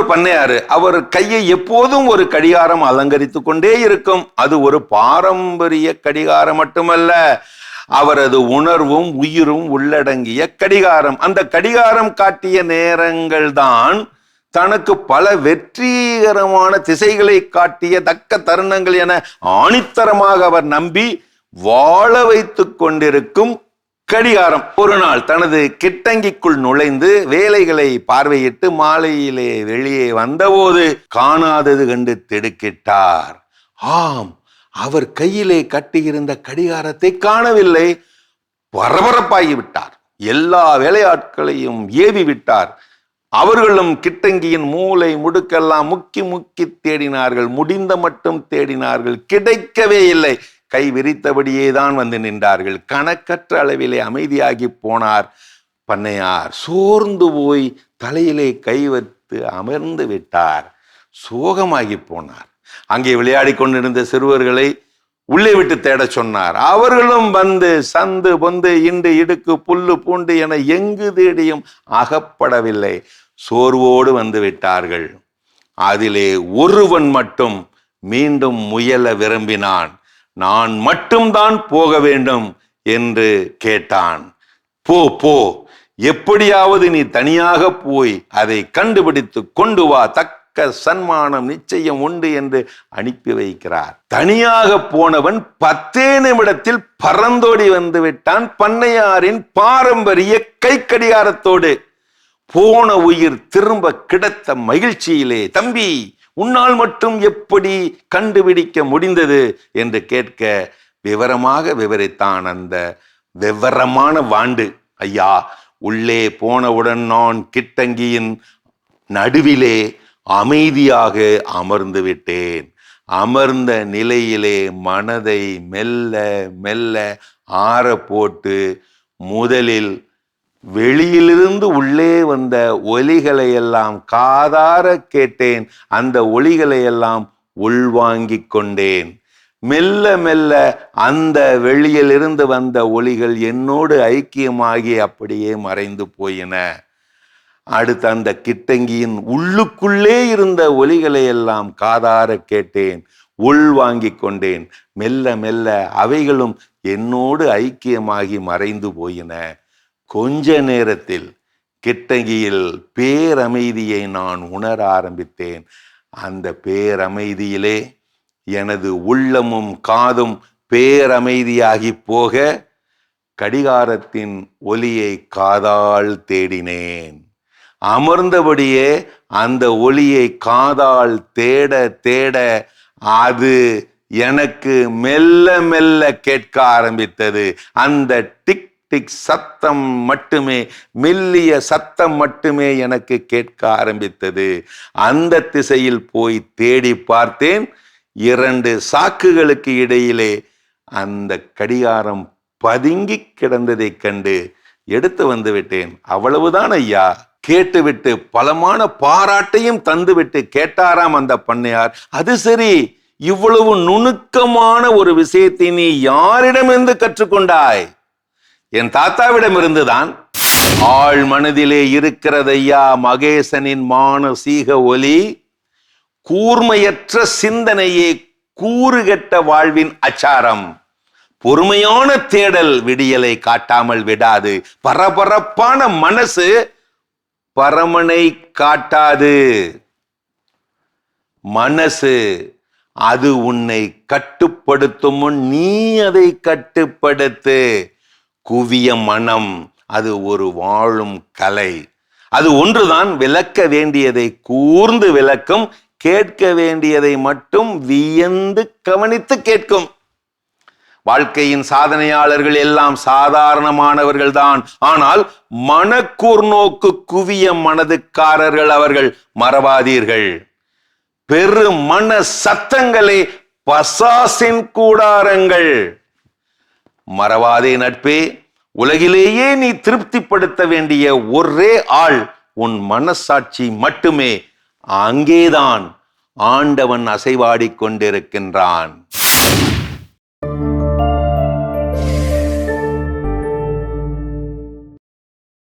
ஒரு பண்ணையாரு. அவர் கையை எப்போதும் ஒரு கடிகாரம் அலங்கரித்து கொண்டே இருக்கும். அது ஒரு பாரம்பரிய கடிகாரம் மட்டுமல்ல, அவரது உணர்வும் உயிரும் உள்ளடங்கிய கடிகாரம். அந்த கடிகாரம் காட்டிய நேரங்கள் தான் தனக்கு பல வெற்றிகரமான திசைகளை காட்டிய தக்க தருணங்கள் என ஆணித்தரமாக அவர் நம்பி வாழ வைத்துக் கொண்டிருக்கும் கடிகாரம். ஒரு நாள் தனது கிட்டங்கிக்குள் நுழைந்து வேலைகளை பார்வையிட்டு மாலையிலே வெளியே வந்தபோது காணாதது கண்டு திடுக்கிட்டார். ஆம், அவர் கையிலே கட்டியிருந்த கடிகாரத்தை காணவில்லை. பரபரப்பாகிவிட்டார். எல்லா வேலையாட்களையும் ஏவி விட்டார். அவர்களும் கிட்டங்கியின் மூளை முடுக்கெல்லாம் முக்கி முக்கி தேடினார்கள். முடிந்த மட்டும் தேடினார்கள். கிடைக்கவே இல்லை. கை விரித்தபடியே தான் வந்து நின்றார்கள். கணக்கற்ற அளவிலே அமைதியாகி போனார் பண்ணையார். சோர்ந்து போய் தலையிலே கை வைத்து அமர்ந்து விட்டார். சோகமாகி போனார். அங்கே விளையாடி கொண்டிருந்த சிறுவர்களை உள்ளே விட்டு தேட சொன்னார். அவர்களும் வந்து சந்து பொந்து இண்டு இடுக்கு புல்லு பூண்டு என எங்கு தேடியும் அகப்படவில்லை. சோர்வோடு வந்து விட்டார்கள். அதிலே ஒருவன் மட்டும் மீண்டும் முயல விரும்பினான். நான் மட்டும்தான் போக வேண்டும் என்று கேட்டான். போ போ, எப்படியாவது நீ தனியாக போய் அதை கண்டுபிடித்து கொண்டு வா, தக்க சன்மானம் நிச்சயம் உண்டு என்று அனுப்பி வைக்கிறார். தனியாக போனவன் 10 நிமிடத்தில் பறந்தோடி வந்து விட்டான் பண்ணையாரின் பாரம்பரிய கை கடிகாரத்தோடு. போன உயிர் திரும்ப கிடைத்த மகிழ்ச்சியிலே, தம்பி உன்னால் மட்டும் எப்படி கண்டுபிடிக்க முடிந்தது என்று கேட்க விவரமாக விவரித்தான் அந்த விவரமான வாண்டு. ஐயா, உள்ளே போனவுடன் நான் கிட்டங்கியின் நடுவிலே அமைதியாக அமர்ந்து விட்டேன். அமர்ந்த நிலையிலே மனதை மெல்ல மெல்ல ஆற போட்டு முதலில் வெளியிலிருந்து உள்ளே வந்த ஒலிகளை எல்லாம் காதார கேட்டேன். அந்த ஒலிகளை எல்லாம் உள்வாங்கிக் கொண்டேன். மெல்ல மெல்ல அந்த வெளியிலிருந்து வந்த ஒலிகள் என்னோடு ஐக்கியமாகி அப்படியே மறைந்து போயின. அடுத்து அந்த கிட்டங்கியின் உள்ளுக்குள்ளே இருந்த ஒலிகளை எல்லாம் காதார கேட்டேன், உள்வாங்கிக் கொண்டேன். மெல்ல மெல்ல அவைகளும் என்னோடு ஐக்கியமாகி மறைந்து போயின. கொஞ்ச நேரத்தில் கிட்டங்கியில் பேரமைதியை நான் உணர ஆரம்பித்தேன். அந்த பேரமைதியிலே எனது உள்ளமும் காதும் பேரமைதியாகி போக கடிகாரத்தின் ஒலியை காதால் தேடினேன். அமர்ந்தபடியே அந்த ஒலியை காதால் தேட தேட அது எனக்கு மெல்ல மெல்ல கேட்க ஆரம்பித்தது. அந்த டிக் டிக் சத்தம் மட்டுமே, மெல்லிய சத்தம் மட்டுமே எனக்கு கேட்க ஆரம்பித்தது. அந்த திசையில் போய் தேடி பார்த்தேன். 2 சாக்குகளுக்கு இடையிலே அந்த கடிகாரம் பதுங்கி கிடந்ததை கண்டு எடுத்து வந்து விட்டேன். அவ்வளவுதான் ஐயா. கேட்டுவிட்டு பலமான பாராட்டையும் தந்துவிட்டு கேட்டாராம் அந்த பண்ணையார். அது சரி, இவ்வளவு நுணுக்கமான ஒரு விஷயத்தை நீ யாரிடமிருந்து கற்றுக்கொண்டாய்? என் தாத்தாவிடம் இருந்துதான். ஆள் மனதிலே இருக்கிறதையா மகேசனின் மானசீக ஒலி. கூர்மையற்ற சிந்தனையே கூறுகெட்ட வாழ்வின் அச்சாரம். பொறுமையான தேடல் விடியலை காட்டாமல் விடாது. பரபரப்பான மனசு பரமனை காட்டாது. மனசு அது உன்னை கட்டுப்படுத்தும் முன் நீ அதை கட்டுப்படுத்து. குவிய மனம் அது ஒரு வாழும் கலை. அது ஒன்றுதான் விளக்க வேண்டியதை கூர்ந்து விளக்கும், கேட்க வேண்டியதை மட்டும் வியந்து கவனித்து கேட்கும். வாழ்க்கையின் சாதனையாளர்கள் எல்லாம் சாதாரணமானவர்கள் தான். ஆனால் மனக்கூர்நோக்கு குவிய மனதுக்காரர்கள் அவர்கள், மறவாதீர்கள். பெரு மன சத்தங்களே பசாசின் கூடாரங்கள். மறவாதே நட்பே, உலகிலேயே நீ திருப்திப்படுத்த வேண்டிய ஒரே ஆள் உன் மனசாட்சி மட்டுமே. அங்கேதான் ஆண்டவன் அசைவாடிக் கொண்டிருக்கின்றான்.